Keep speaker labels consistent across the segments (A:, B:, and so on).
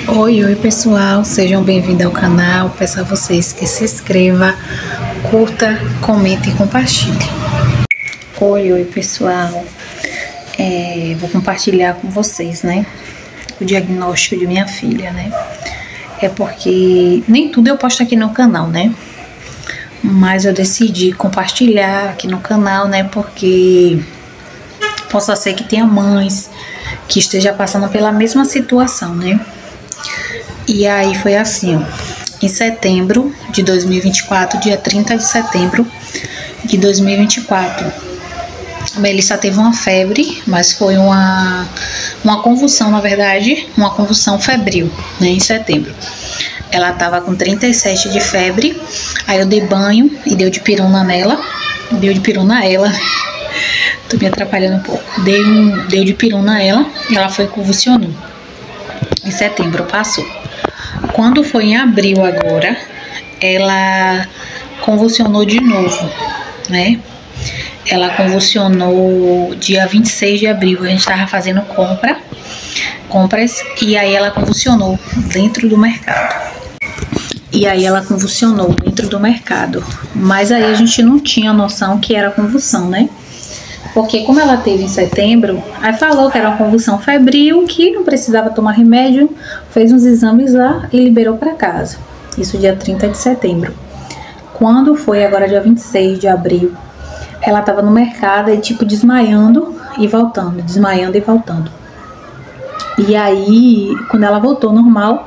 A: Oi pessoal, sejam bem-vindos ao canal. Peço a vocês que se inscreva, curta, comente e compartilhe. Oi pessoal, vou compartilhar com vocês, né, o diagnóstico de minha filha, né. É porque nem tudo eu posto aqui no canal, né, mas eu decidi compartilhar aqui no canal, né, porque possa ser que tenha mães que esteja passando pela mesma situação, né. E aí foi assim, ó, em setembro de 2024, dia 30 de setembro de 2024, a Melissa teve uma febre, mas foi uma convulsão, na verdade, uma convulsão febril, né, em setembro. Ela tava com 37 de febre, aí eu dei banho e deu de pirona nela, tô me atrapalhando um pouco, deu de pirona ela e ela foi convulsionando. Em setembro passou. Quando foi em abril agora, ela convulsionou de novo, né? Ela convulsionou dia 26 de abril, a gente tava fazendo compras, e aí ela convulsionou dentro do mercado. Mas aí a gente não tinha noção que era convulsão, né? Porque como ela teve em setembro, aí falou que era uma convulsão febril, que não precisava tomar remédio, fez uns exames lá e liberou para casa. Isso dia 30 de setembro. Quando foi agora dia 26 de abril, ela tava no mercado e tipo desmaiando e voltando. E aí, quando ela voltou normal,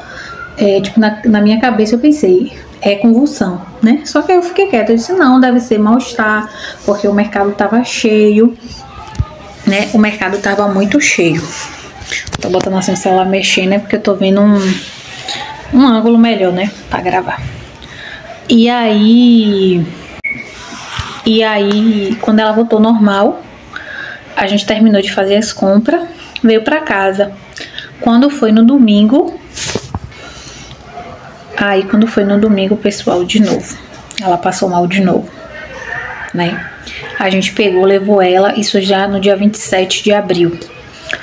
A: tipo na minha cabeça eu pensei, é convulsão, né? Só que aí eu fiquei quieta, eu disse, não, deve ser mal-estar, porque o mercado tava cheio, né? O mercado tava muito cheio. Tô botando assim o celular mexendo, né? Porque eu tô vendo um ângulo melhor, né? Pra gravar. E aí, quando ela voltou normal, a gente terminou de fazer as compras, veio pra casa. Quando foi no domingo, pessoal, de novo, ela passou mal de novo, né? A gente pegou, levou ela, isso já no dia 27 de abril.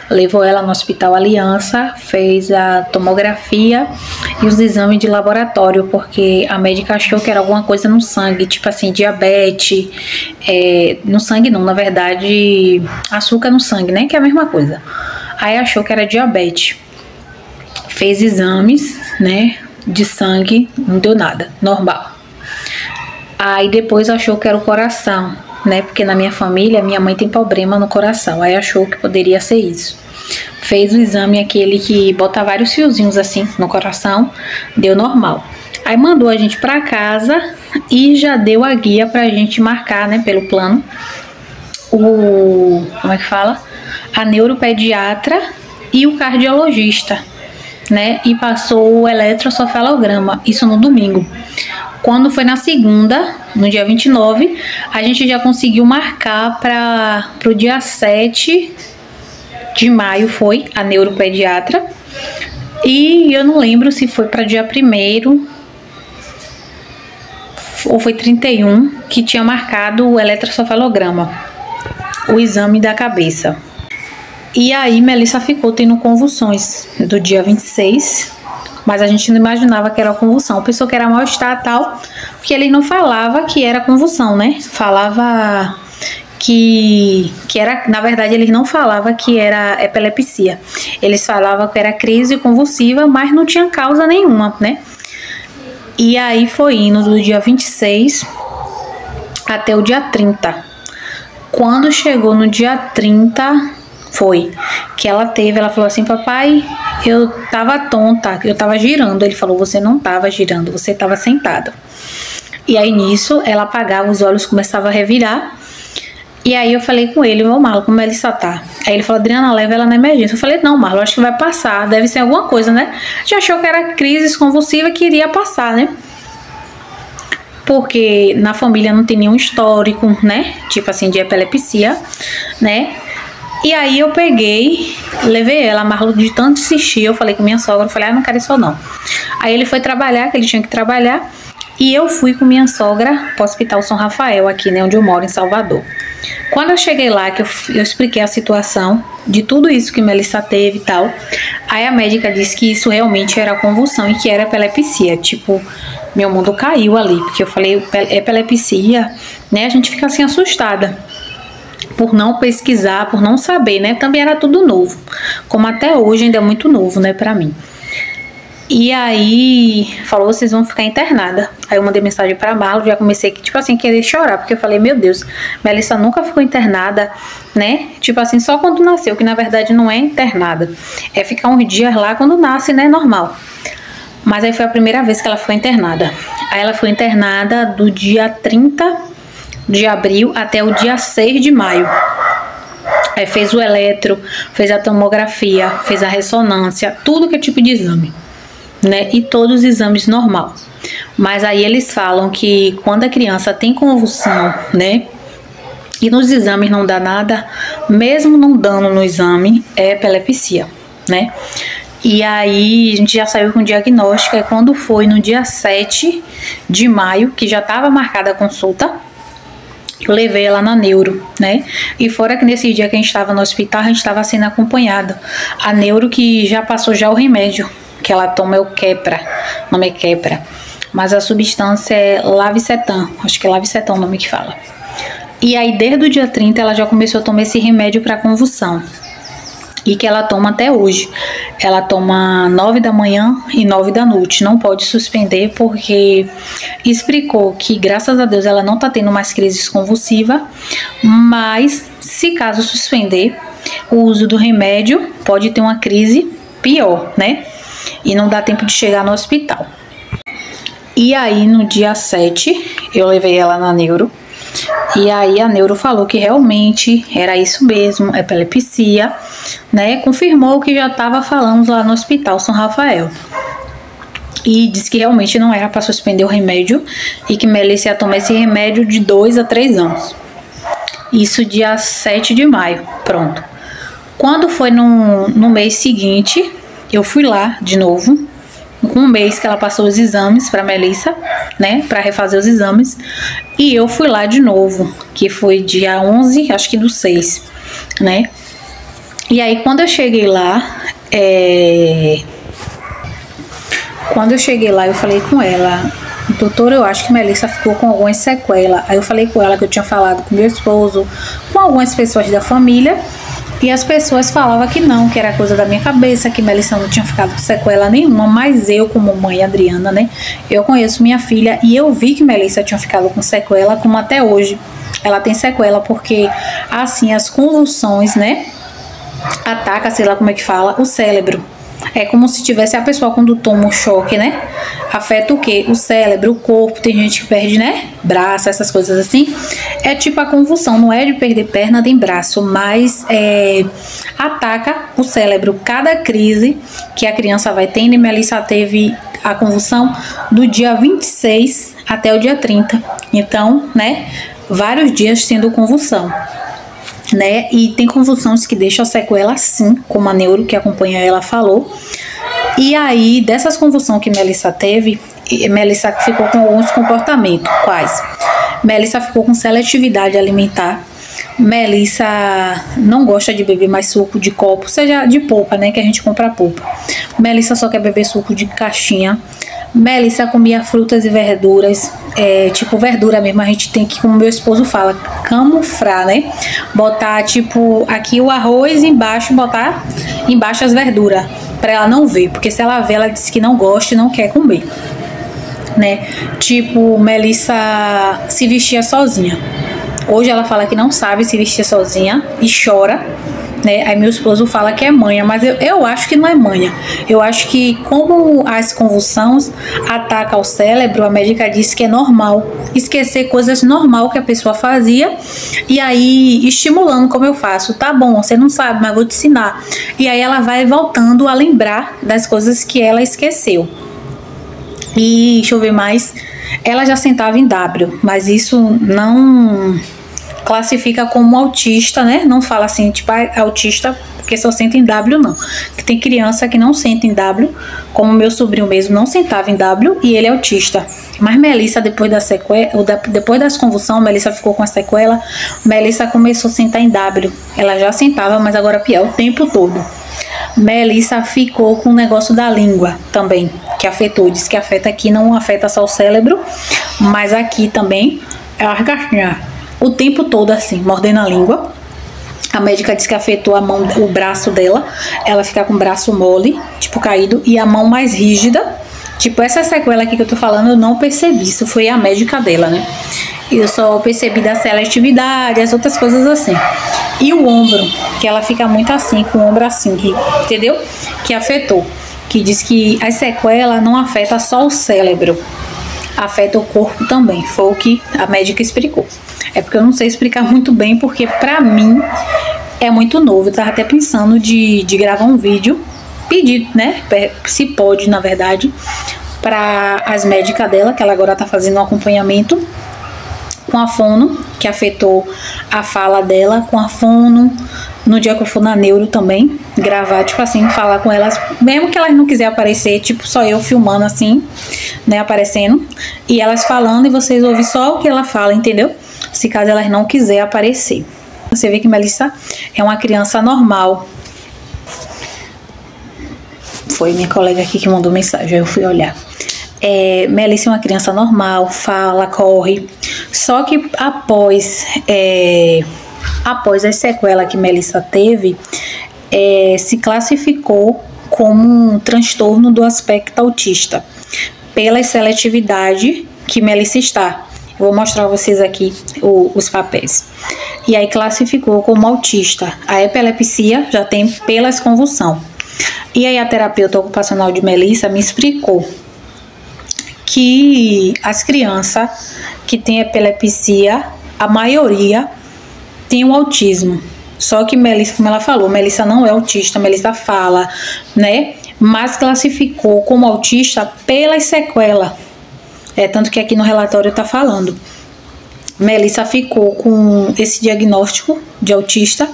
A: Levou ela no Hospital Aliança, fez a tomografia e os exames de laboratório, porque a médica achou que era alguma coisa no sangue, tipo assim, diabetes, no sangue não, na verdade, açúcar no sangue, né? Que é a mesma coisa. Aí achou que era diabetes. Fez exames, né? De sangue, não deu nada, normal. Aí depois achou que era o coração, né? Porque na minha família, minha mãe tem problema no coração. Aí achou que poderia ser isso. Fez o exame, aquele que bota vários fiozinhos assim no coração, deu normal. Aí mandou a gente pra casa e já deu a guia pra gente marcar, né? Pelo plano, como é que fala? A neuropediatra e o cardiologista, né? E passou o eletrocefalograma, isso no domingo. Quando foi na segunda, no dia 29, a gente já conseguiu marcar para o dia 7 de maio, foi a neuropediatra. E eu não lembro se foi para dia 1º ou foi 31 que tinha marcado o eletrocefalograma, o exame da cabeça. E aí Melissa ficou tendo convulsões do dia 26, mas a gente não imaginava que era convulsão, pensou que era mal-estar e tal, porque ele não falava que era convulsão, né? Falava que era, na verdade eles não falavam que era epilepsia, eles falavam que era crise convulsiva, mas não tinha causa nenhuma, né? E aí foi indo do dia 26 até o dia 30. Quando chegou no dia 30, foi que ela falou assim, papai, eu tava tonta, eu tava girando. Ele falou, você não tava girando, você tava sentada. E aí nisso, ela apagava os olhos, começava a revirar. E aí eu falei com ele, ô Marlon, como Melissa tá? Aí ele falou, Adriana, leva ela na emergência. Eu falei, não, Marlon, acho que vai passar, deve ser alguma coisa, né? Já achou que era crise convulsiva, que iria passar, né? Porque na família não tem nenhum histórico, né? Tipo assim, de epilepsia, né? E aí eu peguei, levei ela, Marlon, de tanto insistir, eu falei com minha sogra, eu falei, não quero isso não. Aí ele foi trabalhar, que ele tinha que trabalhar, E eu fui com minha sogra para o Hospital São Rafael, aqui, né, onde eu moro, em Salvador. Quando eu cheguei lá, que eu expliquei a situação de tudo isso que Melissa teve e tal, aí a médica disse que isso realmente era convulsão e que era epilepsia. Tipo, meu mundo caiu ali, porque eu falei, epilepsia, né, a gente fica assim assustada por não pesquisar, por não saber, né, também era tudo novo, como até hoje ainda é muito novo, né, pra mim. E aí, falou, vocês vão ficar internada. Aí eu mandei mensagem pra Marlon, já comecei, tipo assim, querer chorar, porque eu falei, meu Deus, Melissa nunca ficou internada, né? Tipo assim, só quando nasceu, que na verdade não é internada. É ficar uns dias lá quando nasce, né, normal. Mas aí foi a primeira vez que ela foi internada. Aí ela foi internada do dia 30 de abril até o dia 6 de maio. Aí fez o eletro, fez a tomografia, fez a ressonância, tudo que é tipo de exame, né? E todos os exames normal. Mas aí eles falam que quando a criança tem convulsão, né, e nos exames não dá nada, mesmo não dando no exame, é epilepsia, né? E aí a gente já saiu com o diagnóstico. E quando foi no dia 7 de maio, que já estava marcada a consulta, eu levei ela na neuro, né? E fora que nesse dia que a gente estava no hospital, a gente estava sendo acompanhada. A neuro que já passou já o remédio que ela toma é o Keppra, o nome é Keppra, mas a substância é Lavicetam, acho que é Lavicetam o nome que fala. E aí desde o dia 30 ela já começou a tomar esse remédio para convulsão, e que ela toma até hoje. Ela toma 9 da manhã e 9 da noite, não pode suspender, porque explicou que graças a Deus ela não tá tendo mais crises convulsivas, mas se caso suspender o uso do remédio, pode ter uma crise pior, né? E não dá tempo de chegar no hospital. E aí no dia 7 eu levei ela na neuro, e aí a neuro falou que realmente era isso mesmo, epilepsia, né? Confirmou o que já estava falando lá no Hospital São Rafael. E disse que realmente não era para suspender o remédio e que Melissa ia tomar esse remédio de 2 a 3 anos. Isso dia 7 de maio, pronto. Quando foi no mês seguinte, eu fui lá de novo, com um mês que ela passou os exames para Melissa, né, para refazer os exames, e eu fui lá de novo, que foi dia 11, acho que do 6, né. E aí quando eu cheguei lá, eu falei com ela, doutora, eu acho que Melissa ficou com algumas sequelas. Aí eu falei com ela que eu tinha falado com meu esposo, com algumas pessoas da família, e as pessoas falavam que não, que era coisa da minha cabeça, que Melissa não tinha ficado com sequela nenhuma. Mas eu, como mãe Adriana, né, eu conheço minha filha e eu vi que Melissa tinha ficado com sequela, como até hoje ela tem sequela, porque assim, as convulsões, né, ataca, sei lá como é que fala, o cérebro. É como se tivesse a pessoa quando toma um choque, né? Afeta o quê? O cérebro, o corpo. Tem gente que perde, né? Braço, essas coisas assim. É tipo a convulsão, não é de perder perna nem braço, mas ataca o cérebro. Cada crise que a criança vai tendo, e Melissa teve a convulsão do dia 26 até o dia 30. Então, né? Vários dias tendo convulsão, né? E tem convulsões que deixam a sequela sim, como a neuro que acompanha ela falou. E aí, dessas convulsões que Melissa teve, Melissa ficou com alguns comportamentos. Quais? Melissa ficou com seletividade alimentar. Melissa não gosta de beber mais suco de copo, seja de polpa, né, que a gente compra polpa. Melissa só quer beber suco de caixinha. Melissa comia frutas e verduras, tipo verdura mesmo, a gente tem que, como meu esposo fala, camuflar, né? Botar tipo aqui o arroz embaixo, botar embaixo as verduras, pra ela não ver, porque se ela ver, ela diz que não gosta e não quer comer, né? Tipo, Melissa se vestia sozinha. Hoje ela fala que não sabe se vestir sozinha e chora, né? Aí meu esposo fala que é manha, mas eu acho que não é manha. Eu acho que como as convulsões atacam o cérebro, a médica disse que é normal esquecer coisas normal que a pessoa fazia, e aí estimulando como eu faço. Tá bom, você não sabe, mas vou te ensinar. E aí ela vai voltando a lembrar das coisas que ela esqueceu. E deixa eu ver mais. Ela já sentava em W, mas isso não classifica como autista, né? Não fala assim, tipo, autista porque só senta em W não. Que tem criança que não senta em W, como meu sobrinho mesmo não sentava em W e ele é autista. Mas Melissa, depois da sequela, depois das convulsões, Melissa ficou com a sequela, Melissa começou a sentar em W. Ela já sentava, mas agora pior, o tempo todo. Melissa ficou com o negócio da língua também, que afetou. Diz que afeta aqui, não afeta só o cérebro, mas aqui também é a garganta. O tempo todo assim, mordendo a língua. A médica disse que afetou a mão, o braço dela. Ela fica com o braço mole, tipo caído, e a mão mais rígida. Tipo, essa sequela aqui que eu tô falando, eu não percebi. Isso foi a médica dela, né? Eu só percebi da seletividade, as outras coisas assim. E o ombro, que ela fica muito assim, com o ombro assim, entendeu? Que afetou. Que diz que a sequela não afeta só o cérebro, afeta o corpo também. Foi o que a médica explicou. É porque eu não sei explicar muito bem, porque pra mim é muito novo. Eu tava até pensando de gravar um vídeo, pedir, né? Se pode, na verdade, para as médicas dela, que ela agora tá fazendo um acompanhamento com a fono, que afetou a fala dela, com a fono, no dia que eu for na neuro também, gravar, tipo assim, falar com elas, mesmo que elas não quiserem aparecer, tipo, só eu filmando assim, né, aparecendo, e elas falando, e vocês ouvem só o que ela fala, entendeu? Se caso elas não quiserem aparecer. Você vê que Melissa é uma criança normal. Foi minha colega aqui que mandou mensagem, eu fui olhar. Melissa é uma criança normal, fala, corre. Só que após a sequela que Melissa teve, se classificou como um transtorno do aspecto autista, pela seletividade que Melissa está. Eu vou mostrar a vocês aqui os papéis. E aí classificou como autista. A epilepsia já tem pelas convulsões. E aí a terapeuta ocupacional de Melissa me explicou que as crianças que têm epilepsia, a maioria tem o autismo. Só que Melissa, como ela falou, Melissa não é autista, Melissa fala, né? Mas classificou como autista pelas sequelas. Tanto que aqui no relatório tá falando. Melissa ficou com esse diagnóstico de autista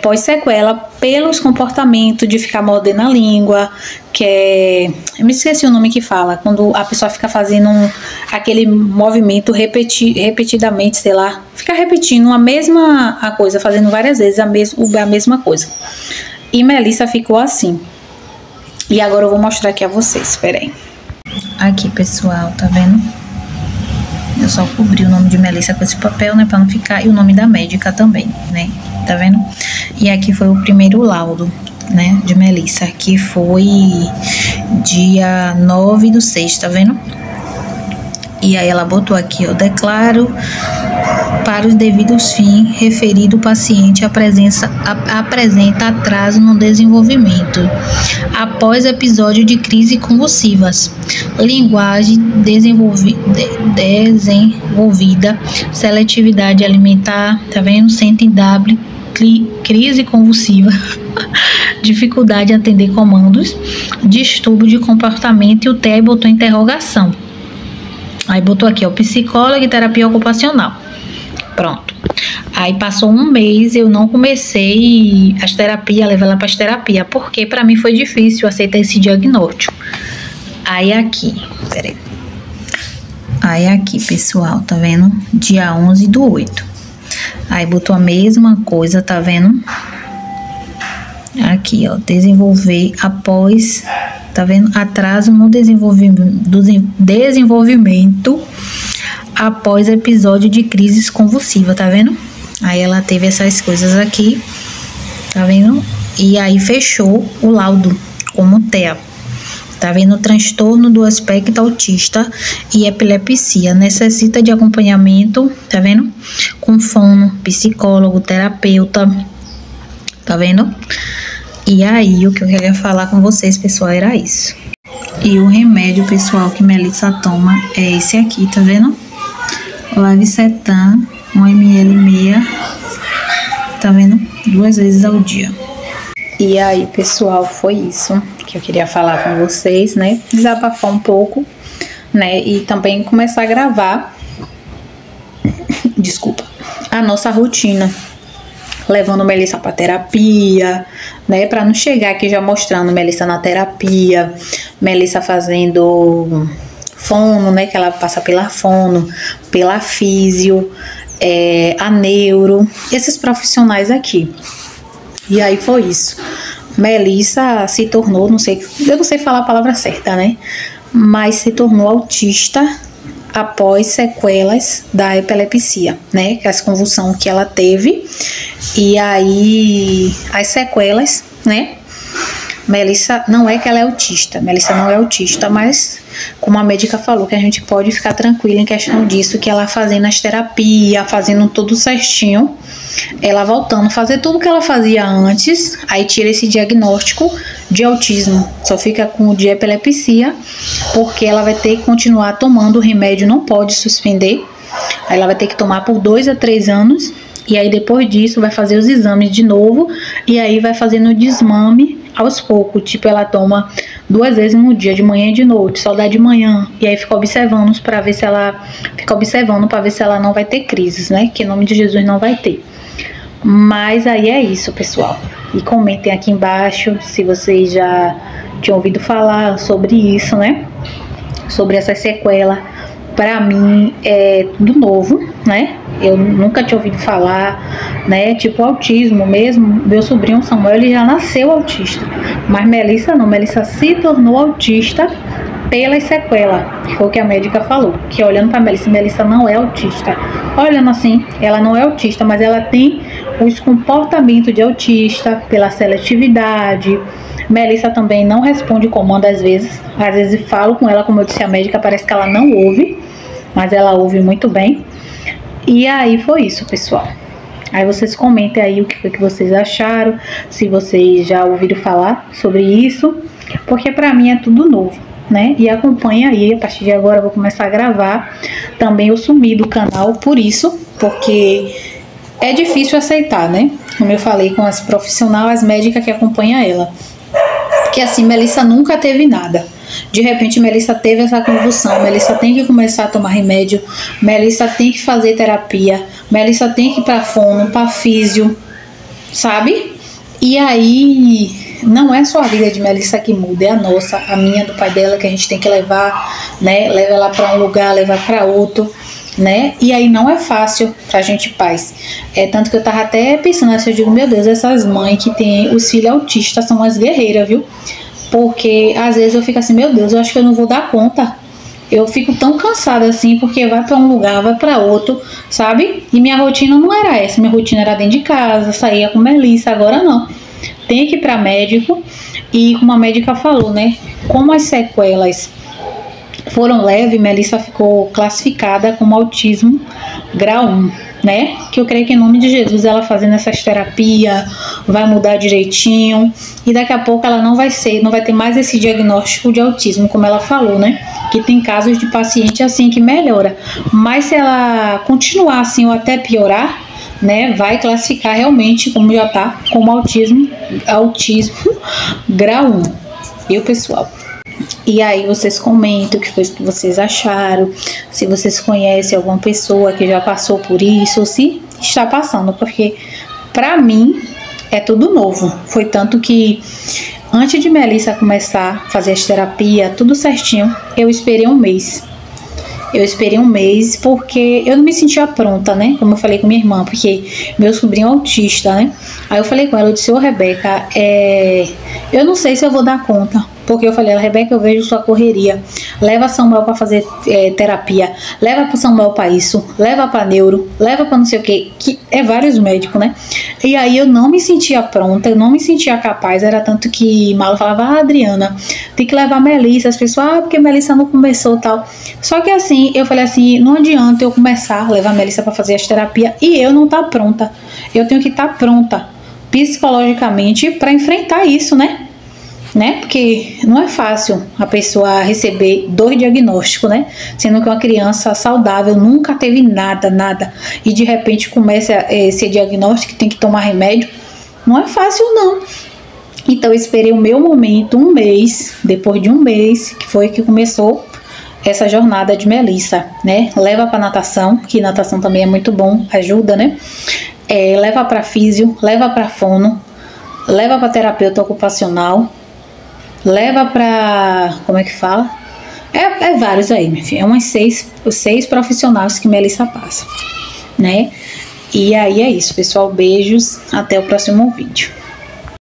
A: pós-sequela pelos comportamentos de ficar mordendo a língua, eu me esqueci o nome que fala, quando a pessoa fica fazendo aquele movimento repetidamente, sei lá, fica repetindo a mesma coisa, fazendo várias vezes a mesma coisa. E Melissa ficou assim. E agora eu vou mostrar aqui a vocês, espera aí. Aqui, pessoal, tá vendo? Eu só cobri o nome de Melissa com esse papel, né, pra não ficar, e o nome da médica também, né, tá vendo? E aqui foi o primeiro laudo, né, de Melissa, que foi dia 9/6, tá vendo? E aí ela botou aqui, ó, declaro para os devidos fins referido o paciente apresenta atraso no desenvolvimento após episódio de crise convulsivas, linguagem desenvolvida, seletividade alimentar, tá vendo? Senta em W, crise convulsiva, dificuldade em atender comandos, distúrbio de comportamento, e o T aí botou interrogação. Aí botou aqui, ó, psicólogo e terapia ocupacional. Pronto. Aí passou um mês, eu não comecei as terapias, levar ela para as terapias, porque para mim foi difícil aceitar esse diagnóstico. Aí aqui, peraí. Aí aqui, pessoal, tá vendo? Dia 11/8. Aí botou a mesma coisa, tá vendo? Aqui, ó, desenvolver após, tá vendo? Atraso no desenvolvimento após episódio de crise convulsiva, tá vendo? Aí ela teve essas coisas aqui, tá vendo? E aí fechou o laudo como TEA. Tá vendo? Transtorno do aspecto autista e epilepsia. Necessita de acompanhamento, tá vendo? Com fono, psicólogo, terapeuta, tá vendo? E aí, o que eu queria falar com vocês, pessoal, era isso. E o remédio, pessoal, que Melissa toma é esse aqui, tá vendo? Lavicetam, 1 ml meia, tá vendo? 2 vezes ao dia. E aí, pessoal, foi isso que eu queria falar com vocês, né? Desabafar um pouco, né? E também começar a gravar, desculpa, a nossa rotina. levando Melissa para terapia, né? Para não chegar aqui já mostrando Melissa na terapia, Melissa fazendo fono, né? Que ela passa pela fono, pela físio, a neuro, esses profissionais aqui. E aí foi isso. Melissa se tornou, eu não sei falar a palavra certa, né? Mas se tornou autista após sequelas da epilepsia, né? Que é as convulsões que ela teve. E aí, as sequelas, né? Melissa, não é que ela é autista, Melissa não é autista, mas como a médica falou, que a gente pode ficar tranquila em questão disso, que ela fazendo as terapias, fazendo tudo certinho, ela voltando a fazer tudo que ela fazia antes, aí tira esse diagnóstico de autismo, só fica com o de epilepsia, porque ela vai ter que continuar tomando o remédio, não pode suspender, aí ela vai ter que tomar por 2 a 3 anos, e aí depois disso vai fazer os exames de novo, e aí vai fazendo o desmame aos poucos, tipo ela toma 2 vezes no dia, de manhã e de noite, só dá de manhã, e aí fica observando para ver se ela não vai ter crises, né? Que em nome de Jesus não vai ter. Mas aí é isso, pessoal. E comentem aqui embaixo se vocês já tinham ouvido falar sobre isso, né? Sobre essa sequela. Para mim é tudo novo, né? Eu nunca tinha ouvido falar, né? Tipo autismo mesmo. Meu sobrinho Samuel, ele já nasceu autista. Mas Melissa não. Melissa se tornou autista pelas sequelas. Foi o que a médica falou. Que olhando para Melissa não é autista. Olhando assim, ela não é autista, mas ela tem os comportamentos de autista pela seletividade. Melissa também não responde comando às vezes falo com ela, como eu disse a médica, parece que ela não ouve, mas ela ouve muito bem. E aí foi isso, pessoal. Aí vocês comentem aí o que foi que vocês acharam, se vocês já ouviram falar sobre isso, porque pra mim é tudo novo, né? E acompanha aí, a partir de agora eu vou começar a gravar. Também eu sumi do canal por isso, porque é difícil aceitar, né? Como eu falei com as profissionais, as médicas que acompanham ela. Porque assim, Melissa nunca teve nada. De repente, Melissa teve essa convulsão. Melissa tem que começar a tomar remédio. Melissa tem que fazer terapia. Melissa tem que ir pra fono, pra físio, sabe? E aí, não é só a vida de Melissa que muda, é a nossa, a minha, do pai dela, que a gente tem que levar, né? Leva ela pra um lugar, levar pra outro, né? E aí não é fácil pra gente pais. Tanto que eu tava até pensando assim, eu digo, meu Deus, essas mães que tem os filhos autistas são umas guerreiras, viu? Porque às vezes eu fico assim, meu Deus, eu acho que eu não vou dar conta. Eu fico tão cansada assim, porque vai pra um lugar, vai pra outro, sabe? E minha rotina não era essa, minha rotina era dentro de casa, saía com Melissa, agora não. Tem que ir pra médico, e como a médica falou, né? Como as sequelas foram leves, Melissa ficou classificada como autismo grau 1, né? Que eu creio que em nome de Jesus, ela fazendo essas terapias, vai mudar direitinho, e daqui a pouco ela não vai ter mais esse diagnóstico de autismo, como ela falou, né? Que tem casos de paciente assim que melhora, mas se ela continuar assim ou até piorar, né, vai classificar realmente, como já tá, como autismo grau 1. E o pessoal, e aí vocês comentam o que foi que vocês acharam, se vocês conhecem alguma pessoa que já passou por isso, ou se está passando, porque pra mim é tudo novo. Foi tanto que antes de Melissa começar a fazer as terapias, tudo certinho, eu esperei um mês. Porque eu não me sentia pronta, né? Como eu falei com minha irmã, porque meu sobrinho é autista, né? Aí eu falei com ela, eu disse, ô Rebeca, eu não sei se eu vou dar conta. Porque eu falei, Rebeca, eu vejo sua correria. Leva Samuel pra fazer terapia. Leva pro Samuel pra isso. Leva pra neuro. Leva pra não sei o que é vários médicos, né? E aí eu não me sentia pronta. Eu não me sentia capaz. Era tanto que Malo falava, Adriana, tem que levar a Melissa. As pessoas, porque a Melissa não começou e tal. Só que assim, eu falei assim, não adianta eu começar a levar a Melissa pra fazer as terapias e eu não tá pronta. Eu tenho que estar pronta psicologicamente pra enfrentar isso, né? Porque não é fácil a pessoa receber 2 diagnósticos, né? Sendo que uma criança saudável nunca teve nada, e de repente começa esse diagnóstico que tem que tomar remédio. Não é fácil, não. Então eu esperei o meu momento, um mês, depois de um mês, que foi que começou essa jornada de Melissa, né? Leva para natação, que natação também é muito bom, ajuda, né? leva para físio, leva para fono, leva para terapeuta ocupacional, leva para, como é que fala? Vários aí, minha filha. É umas seis profissionais que Melissa passa, né? E aí é isso, pessoal. Beijos. Até o próximo vídeo.